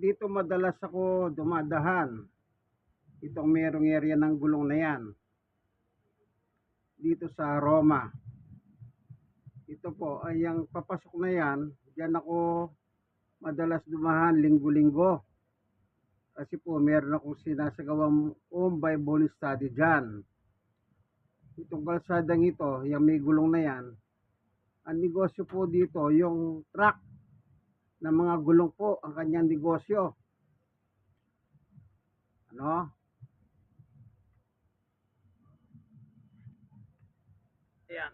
Dito madalas ako dumadahan. Itong merong area ng gulong na yan. Dito sa Roma. Ito po ay ang papasok na yan. Diyan ako madalas dumahan linggo-linggo. Kasi po meron akong sinasagawang Bible study dyan. Itong kalsadang ito, yung may gulong na yan. Ang negosyo po dito, yung truck na mga gulong po ang kanyang negosyo. Ano? Ayan.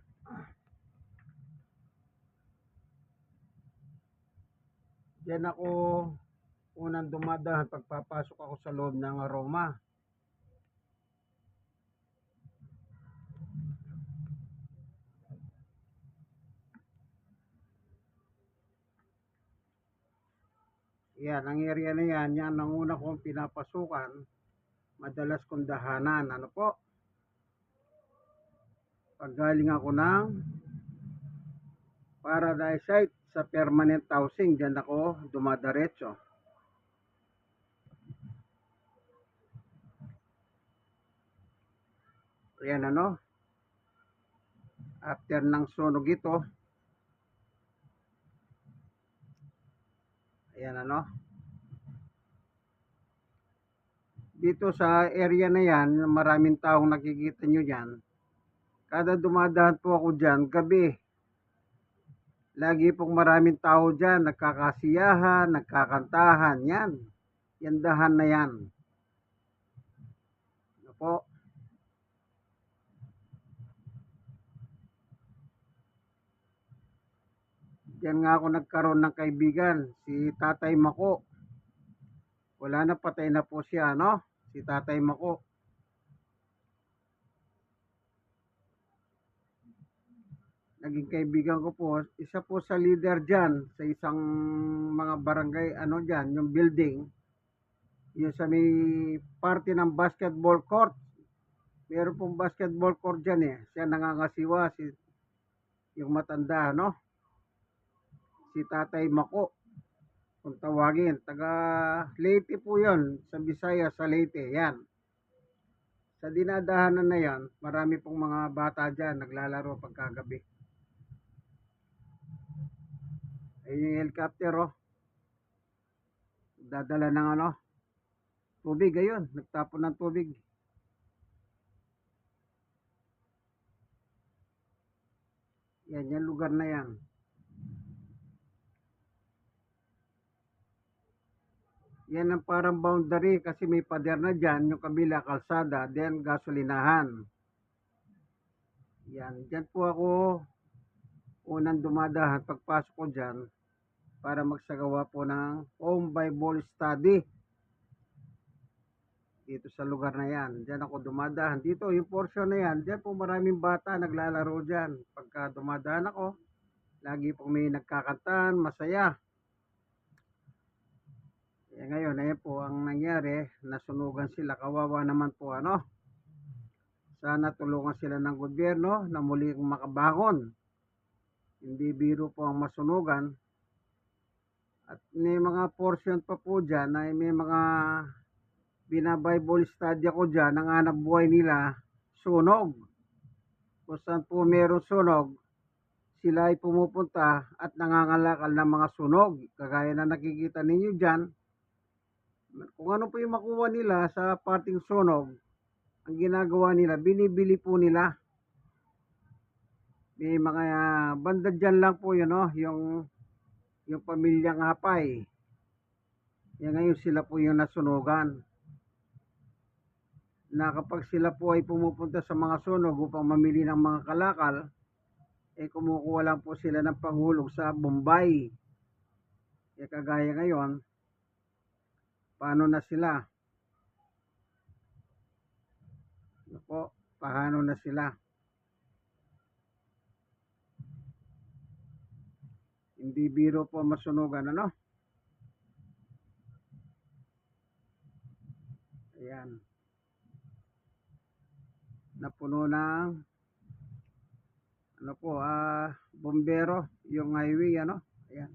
Diyan ako unang dumadahan pagpapasok ako sa loob ng Roma. Yan, ang area na yan, yan ang una kong pinapasukan. Madalas kong dahanan. Ano po? Paggaling ako ng Paradise Site sa permanent housing, dyan ako dumadaretso. Ayan ano. After ng sunog ito, ayan ano. Dito sa area na yan, maraming taong nakikita nyo dyan. Kada dumadahan po ako dyan, gabi. Lagi pong maraming tao dyan, nagkakasiyahan, nagkakantahan, yan. Yan dahan na yan. Ano po? Diyan nga ako nagkaroon ng kaibigan, si Tatay Mako. Wala na, patay na po siya, no? Si Tatay Mako. Naging kaibigan ko po, isa po sa leader dyan, sa isang mga barangay, ano dyan, yung building. Yung sa may party ng basketball court. Meron pong basketball court dyan eh. Siya nangangasiwa, yung matanda, no? Si Tatay Mako. Kung tawagin, taga Leyte po yun, sa Bisaya, sa Leyte, yan. Sa dinadahanan na yan, marami pong mga bata dyan, naglalaro pagkagabi. Ay yung helicopter, oh. Dadala ng ano, tubig, ayun, nagtapon ng tubig. Yan, yung lugar na yan. Yan ang parang boundary kasi may pader na dyan, yung kabila kalsada, then gasolinahan. Yan, dyan po ako unang dumadahan pagpasok ko dyan para magsagawa po ng home Bible study. Dito sa lugar na yan, dyan ako dumadahan. Dito, yung portion na yan, dyan po maraming bata naglalaro dyan. Pagka dumadahan ako, lagi po may nagkakantahan, masaya. Ngayon, ayan po ang nangyari, nasunugan sila, kawawa naman po ano. Sana tulungan sila ng gobyerno na muling makabangon. Hindi biro po ang masunugan. At may mga portion pa po dyan na may mga bina-Bible study ako dyan, ang hanap buhay nila, sunog. Kung saan po meron sunog, sila ay pumupunta at nangangalakal ng mga sunog. Kagaya na nakikita ninyo dyan, kung ano po yung makuha nila sa parting sunog, ang ginagawa nila, binibili po nila. May mga banda dyan lang po yun, no? Yung pamilyang Hapay. Yan ngayon sila po yung nasunugan. Na kapag sila po ay pumupunta sa mga sunog upang mamili ng mga kalakal, kumukuha lang po sila ng panghulog sa Bombay. Kagaya ngayon, paano na sila? Ano po, paano na sila? Hindi biro po masunugan, ano? Ayan. Napuno ng ano po, bombero, yung highway, ano? Ayan.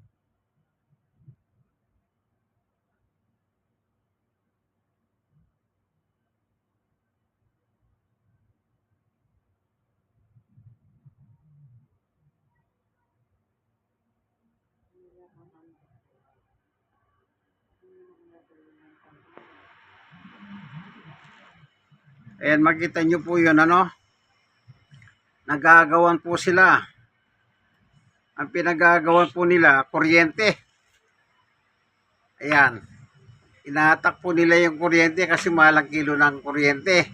Ayan, makita nyo po yun, ano? Nagagawan po sila. Ang pinagagawan po nila, kuryente. Ayan. Inatak po nila yung kuryente kasi mahal ang kilo ng kuryente.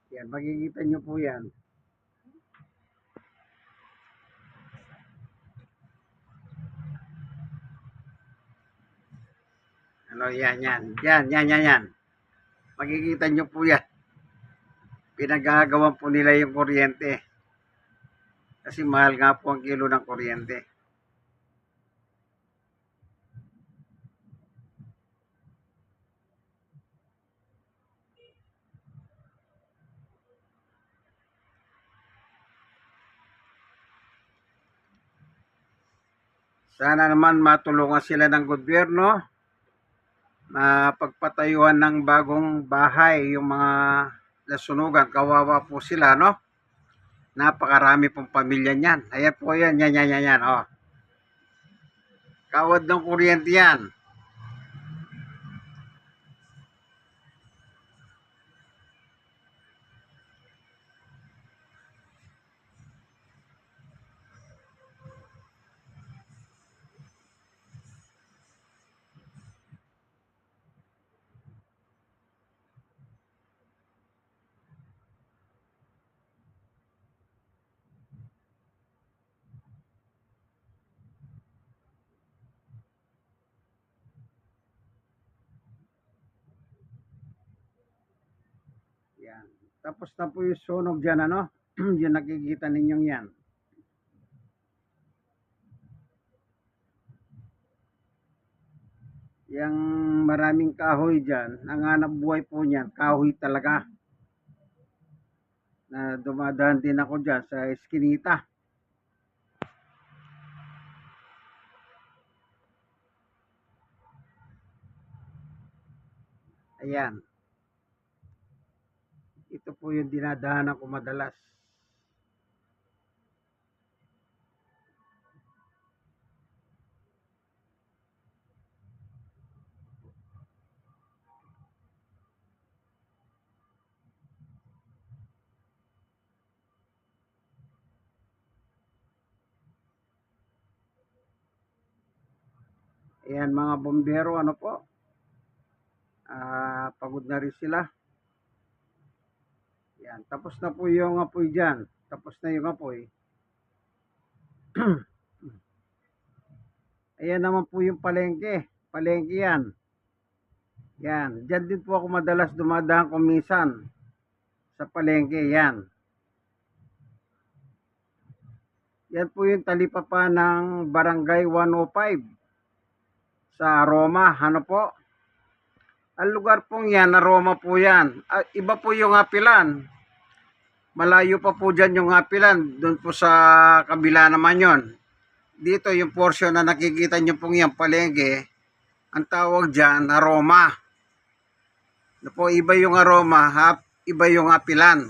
Ayan, makikita nyo po yan. Ano, yan. Makikita nyo po yan. Pinagagawan po nila yung kuryente. Kasi mahal nga po ang kilo ng kuryente. Sana naman matulungan sila ng gobyerno na pagpatayuan ng bagong bahay yung mga nasunugan. Kawawa po sila, no? Napakarami pong pamilya niyan. Ayan po yan. Oh. Kawad ng kuryente yan. Yan. Tapos na po yung sunog dyan, ano? Yung nakikita ninyong yan. Yang maraming kahoy dyan, ang hanap buhay po niyan, kahoy talaga. Na dumadaan din ako dyan sa Eskinita. Ayan. Ito po yung dinadaanan ko madalas. Ayan mga bombero, ano po? Pagod na rin sila. Ayan, tapos na po yung apoy dyan. Tapos na yung apoy. Ayan naman po yung palengke. Palengke yan. Yan. Diyan din po ako madalas dumadaan kumisan. Sa palengke, yan. Yan po yung talipapa ng Barangay 105 sa Roma. Ano po? Ang lugar pong yan, na Roma po yan. Iba po yung Apilan. Malayo pa po dyan yung Apilan. Doon po sa kabila naman yon. Dito yung portion na nakikita nyo pong yan, palengke. Ang tawag dyan, aroma. Ano po, iba yung aroma, iba yung Apilan.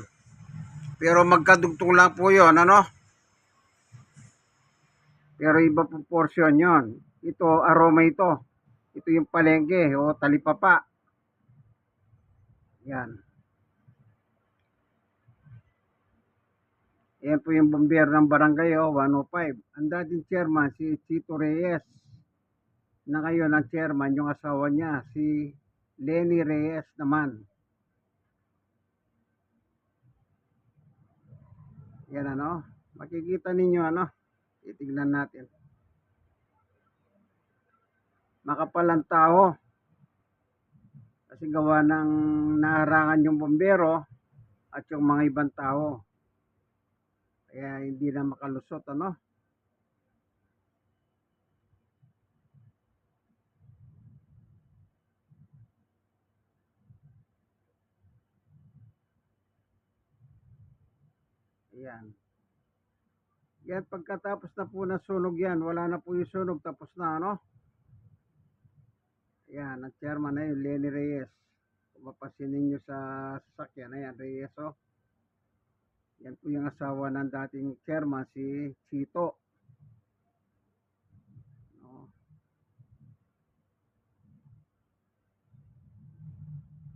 Pero magkadugtong lang po yon, ano? Pero iba po portion yon. Ito, aroma ito. Ito yung palengke o talipapa. Yan. Yan po yung bomber ng barangay 105. Ang dating chairman si Chito Reyes. Na ngayon ang chairman yung asawa niya si Lenny Reyes naman. Yan ano. Makikita ninyo ano. Itignan natin. Makapalang tao. Kasi gawa ng naharangan yung bombero at yung mga ibang tao. Kaya hindi na makalusot ano. Ayan. Yan pagkatapos na po ng sunog yan. Wala na po yung sunog. Tapos na ano. Ayan. Ang chairman na yun. Lenny Reyes. Kung mapasin ninyo sa sasakyan. Ayan Reyes oh. Yan po yung asawa ng dating chairman si Chito.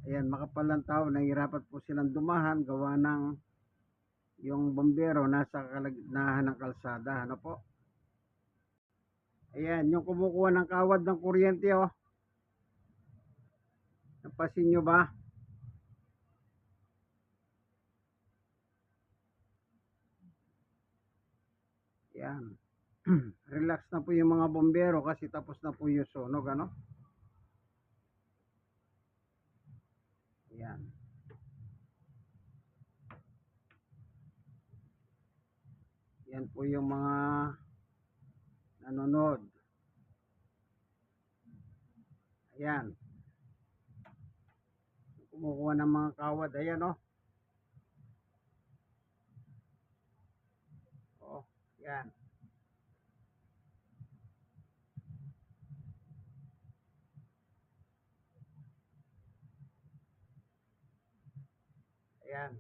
Ayan, makapal ang tao, nahihirapan po silang dumahan gawa ng yung bombero nasa kalagitnaan ng kalsada. Ano po? Ayan, yung kumukuha ng kawad ng kuryente, oh. Napasin nyo ba? Ayan. Relax na po yung mga bombero kasi tapos na po yung sunog, ano? Ayan. Yan po yung mga nanonood. Ayan. Kumukuha ng mga kawad. Ayan, oh. Oh, yan. Ayan.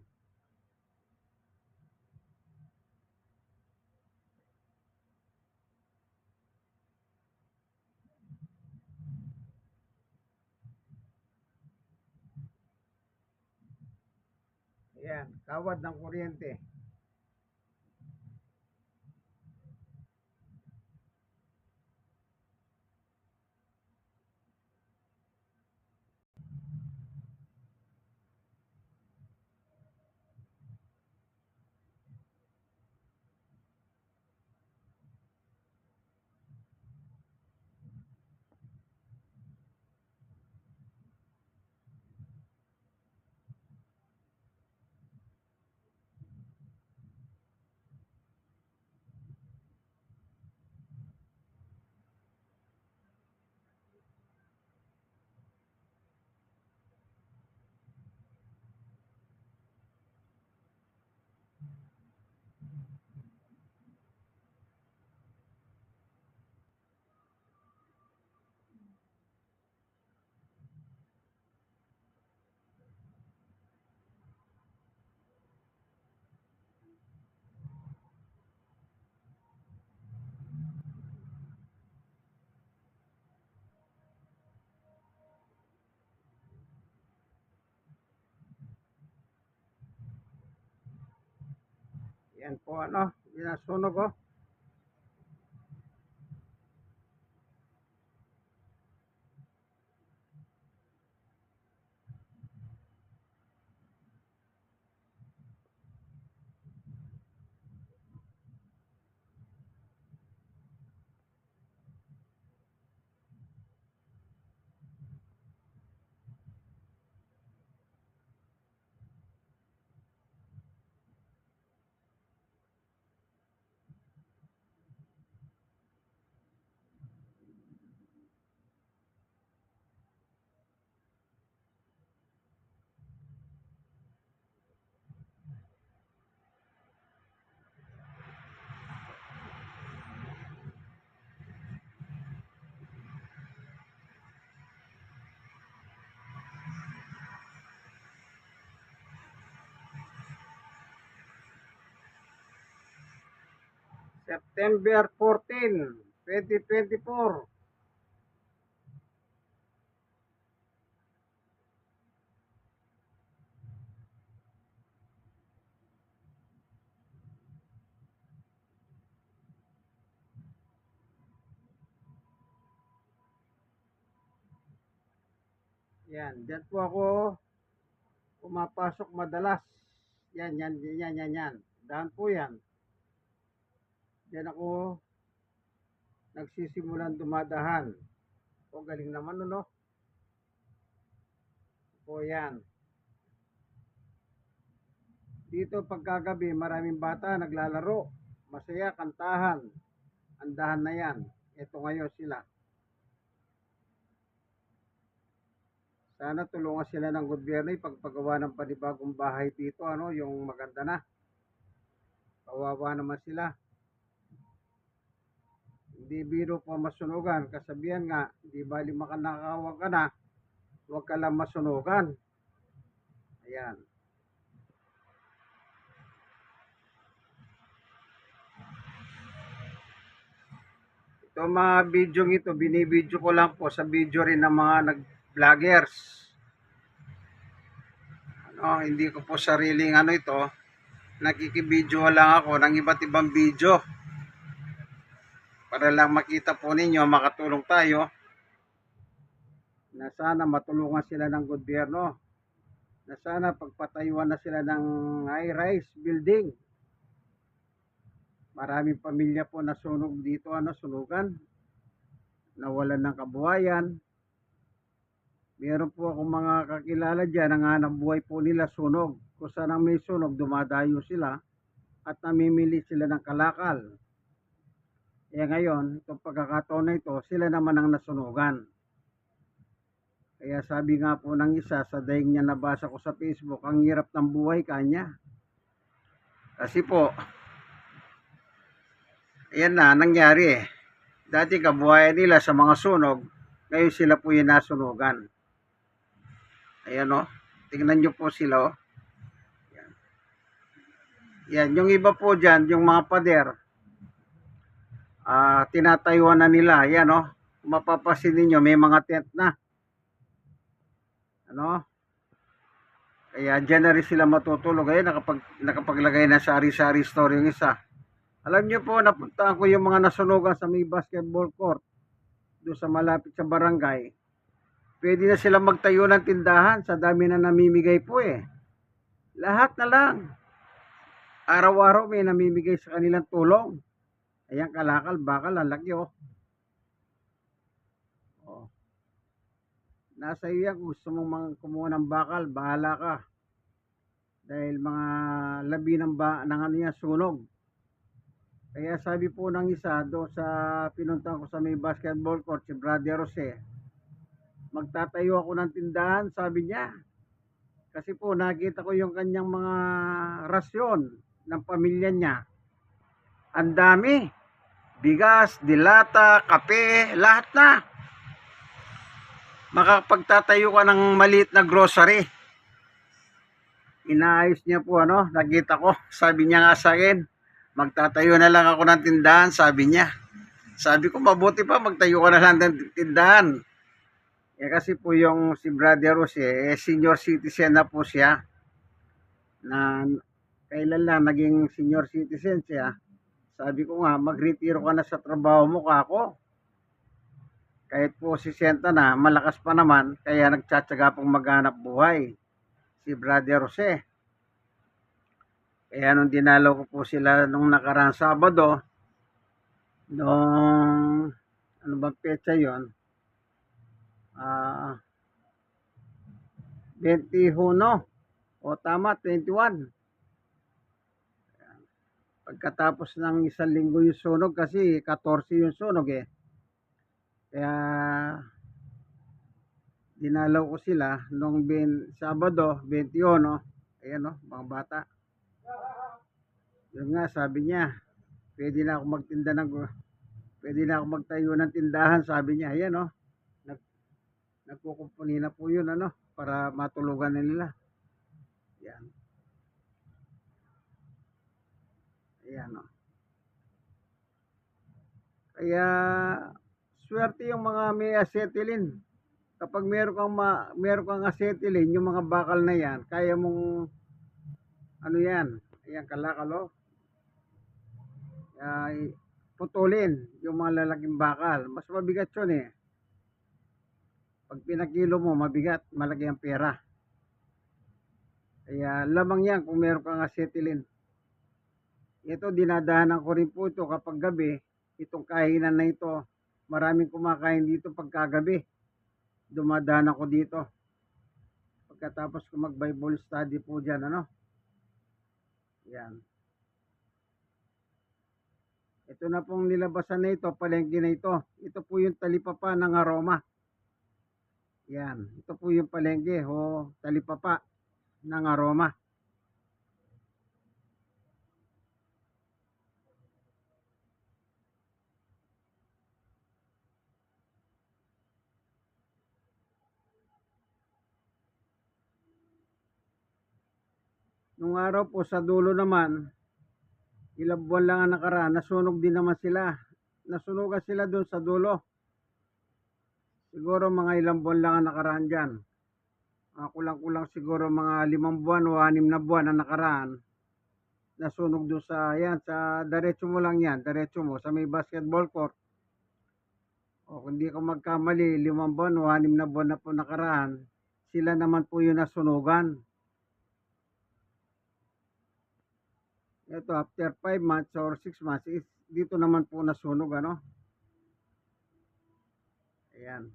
Ayan. Kawad ng kuryente. Yan po, ano. Pinasunog, oh. September 14, 2024. Yan. Diyan po ako pumapasok madalas. Yan, yan, yan, yan, yan. Daan po yan. Diyan ako nagsisimulan dumadahan. O, galing naman, no? Po yan. Dito pagkagabi, maraming bata naglalaro. Masaya, kantahan. Andahan na yan. Ito ngayon sila. Sana tulungan sila ng gobyerno ipagpagawa ng panibagong bahay dito, ano, yung maganda na. Kawawa naman sila. Hindi biro pa masunugan. Kasabihan nga, di bali makanakawa ka na, huwag ka lang masunugan. Ayan. Ito mga video ito, binibidyo ko lang po sa video rin ng mga nag-vloggers. No, hindi ko po sariling ano ito. Nakikibideo lang ako ng iba't ibang video para lang makita po ninyo, makatulong tayo na sana matulungan sila ng gobyerno, na sana pagpatayuan na sila ng high-rise building. Maraming pamilya po nasunog dito, sunugan, nawalan ng kabuhayan. Meron po akong mga kakilala dyan, ang hanap buhay po nila sunog. Kung saan ang may sunog, dumadayo sila at namimili sila ng kalakal. Kaya ngayon, itong pagkakataon na ito, sila naman ang nasunugan. Kaya sabi nga po ng isa, sa daing niya nabasa ko sa Facebook, ang hirap ng buhay kanya. Kasi po, ayan na, nangyari eh. Dati kabuhayan nila sa mga sunog, ngayon sila po yung nasunugan. Ayan o, tingnan nyo po sila o. Yan, yung iba po dyan, yung mga pader, tinatayuan na nila. Yan o, mapapasin ninyo, may mga tent na. Ano? Kaya dyan na rin sila matutulog. Ayan, nakapaglagay na sari-sari store yung isa. Alam nyo po, napuntaan ko yung mga nasunugan sa may basketball court, doon sa malapit sa barangay. Pwede na sila magtayo ng tindahan sa dami na namimigay po eh. Lahat na lang. Araw-araw may namimigay sa kanilang tulong. Ayan, kalakal, bakal, ang laki oh. Oh. Nasa iyo yan, kung gusto mong kumuha ng bakal, bahala ka. Dahil mga labi ng ano yan, sunog. Kaya sabi po ng isa, doon sa pinuntahan ko sa may basketball court, si Brother Jose, magtatayo ako ng tindahan, sabi niya. Kasi po nakita ko yung kanyang mga rasyon ng pamilya niya. Ang dami. Bigas, dilata, kape, lahat na. Makapagtatayo ka ng maliit na grocery. Inaayos niya po nakita ko. Sabi niya nga sa akin, magtatayo na lang ako ng tindahan, sabi niya. Sabi ko, mabuti pa magtayo ka na lang ng tindahan. Kasi po yung si Brother Jose, senior citizen na po siya. Na kailan lang naging senior citizen siya. Sabi ko nga, mag-retiro ka na sa trabaho mo kako. Kahit po 60 na, malakas pa naman, kaya nagtsatsaga pong maghanap buhay. Si Brother Jose. Kaya nung dinalaw ko po sila nung nakarang Sabado, nung, ano bang petsa yun? 21, o tama, 21. Pagkatapos ng isang linggo yung sunog, kasi 14 yung sunog eh. Kaya dinalaw ko sila nung Sabado 21. Ayan mga bata. Yun nga, sabi niya, pwede na ako magtayo ng tindahan, sabi niya. Ayan nagkukumpuni na po yun para matulugan na nila. Ayan. Ayan Kaya swerte yung mga may acetylene. Kapag meron kang acetylene, yung mga bakal na yan, kaya mong yan, ayan kalakal putulin yung mga lalaking bakal. Mas mabigat yun eh. Pag pinakilo mo, mabigat, malaki ang pera. Kaya lamang yan kung meron kang acetylene. Ito, dinadahanan ko rin po ito kapag gabi. Itong kahinan na ito, maraming kumakain dito pagkagabi. Dumadaan ako dito. Pagkatapos ko mag-Bible study po dyan, Yan. Ito na pong nilabasan na ito, palengke na ito. Ito po yung talipapa ng aroma. Yan. Ito po yung palengke o talipapa ng aroma. Nung araw po sa dulo naman, ilang buwan lang ang nakaraan, nasunog din naman sila. Nasunugan sila doon sa dulo. Siguro mga ilang buwan lang ang nakaraan dyan. kulang-kulang siguro mga 5 buwan o 6 na buwan na nakaraan, nasunog do'n sa 'yan, sa diretso mo lang 'yan, diretso mo sa may basketball court. O kung di ako magkamali, 5 buwan o 6 na buwan na po nakaraan, sila naman po yung nasunugan. Ito after 5 months or 6 months is dito naman po nasunog ano. Ayan.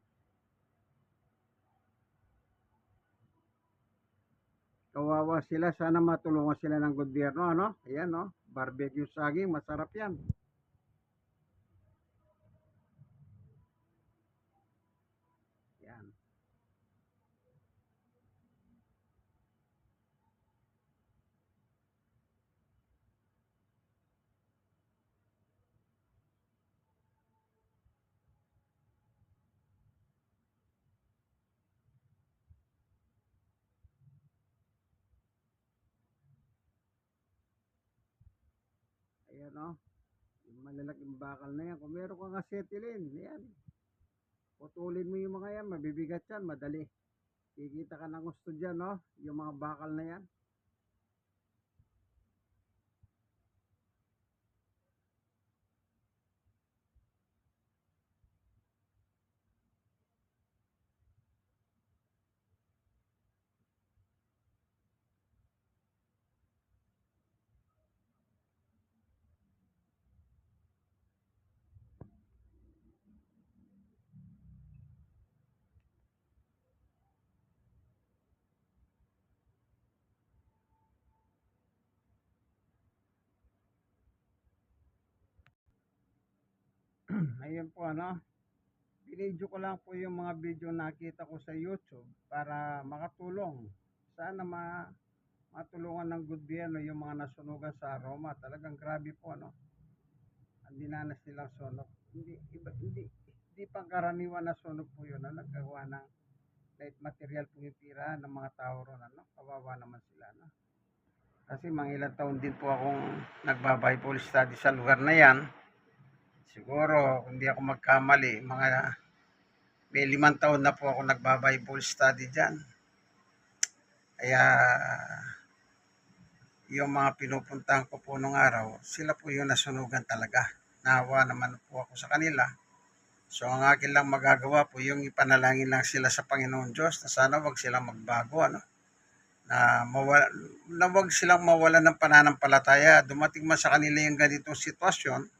Kawawa sila, sana matulungan sila ng gobyerno ano. Ayan no, barbecue saging, masarap yan. Ayan. Ayan no, yung malalaking bakal na yan. Kung meron kang acetylene, ayan. Putulin mo yung mga yan, mabibigat yan, madali. Kikita ka ng gusto dyan no, yung mga bakal na yan. Ayun po ano, binidyo ko lang po yung mga video nakita ko sa YouTube para makatulong. Sana matulungan ng gobyerno yung mga nasunugan sa Roma. Talagang grabe po ano. Ang dinanas nilang sunog. Hindi pangkaraniwan na sunog po yun. Ano? Nagkawa ng light material po yung tira ng mga tao ron. Ano? Kawawa naman sila. No? Kasi mga ilang taon din po akong nagba-Bible study sa lugar na yan. Siguro, kung di ako magkamali, may 5 taon na po ako nagba-Bible study dyan. Kaya, yung mga pinupuntahan ko po nung araw, sila po yung nasunugan talaga. Nawa naman po ako sa kanila. So, ang akin lang magagawa po, yung ipanalangin lang sila sa Panginoon Diyos na sana wag silang magbago, ano? Na wag silang mawalan ng pananampalataya. Dumating man sa kanila yung ganitong sitwasyon,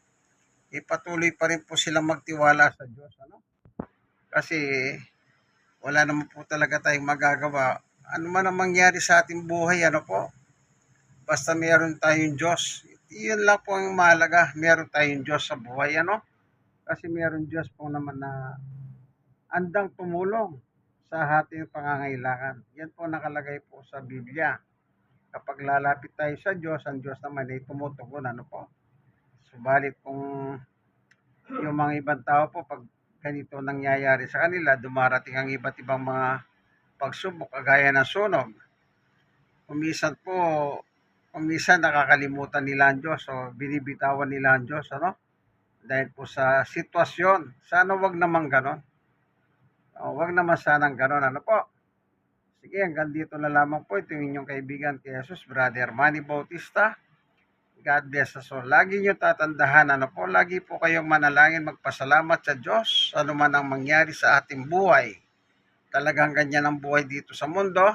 ipatuloy pa rin po silang magtiwala sa Diyos, ano? Kasi wala naman po talaga tayong magagawa. Ano man ang mangyari sa ating buhay, ano po? Basta meron tayong Diyos. Iyon lang po ang mahalaga. Meron tayong Diyos sa buhay, ano? Kasi meron Diyos po naman na andang tumulong sa ating pangangailangan. Yan po nakalagay po sa Biblia. Kapag lalapit tayo sa Diyos, ang Diyos naman ay tumutugon, ano po? Subalit kung yung mga ibang tao po, pag ganito nangyayari sa kanila, dumarating ang iba't ibang mga pagsubok, kagaya ng sunog. Kumisan po, kumisan nakakalimutan nila ang Diyos o binibitawan nila ang Diyos, ano? Dahil po sa sitwasyon. Sana wag naman ganon. O, wag naman sanang ganon, ano po? Sige, hanggang dito na lamang po. Ito yung inyong kaibigan kay Jesus, Brother Manny Bautista. God bless us all. Lagi nyo tatandahan, ano po, lagi po kayong manalangin, magpasalamat sa Diyos, ano man ang mangyari sa ating buhay. Talagang ganyan ang buhay dito sa mundo.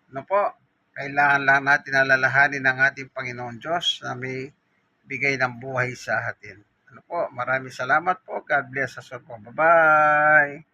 Ano po, kailangan lang natin alalahanin ng ating Panginoon Diyos na may bigay ng buhay sa atin. Ano po, maraming salamat po. God bless us all po. Bye-bye.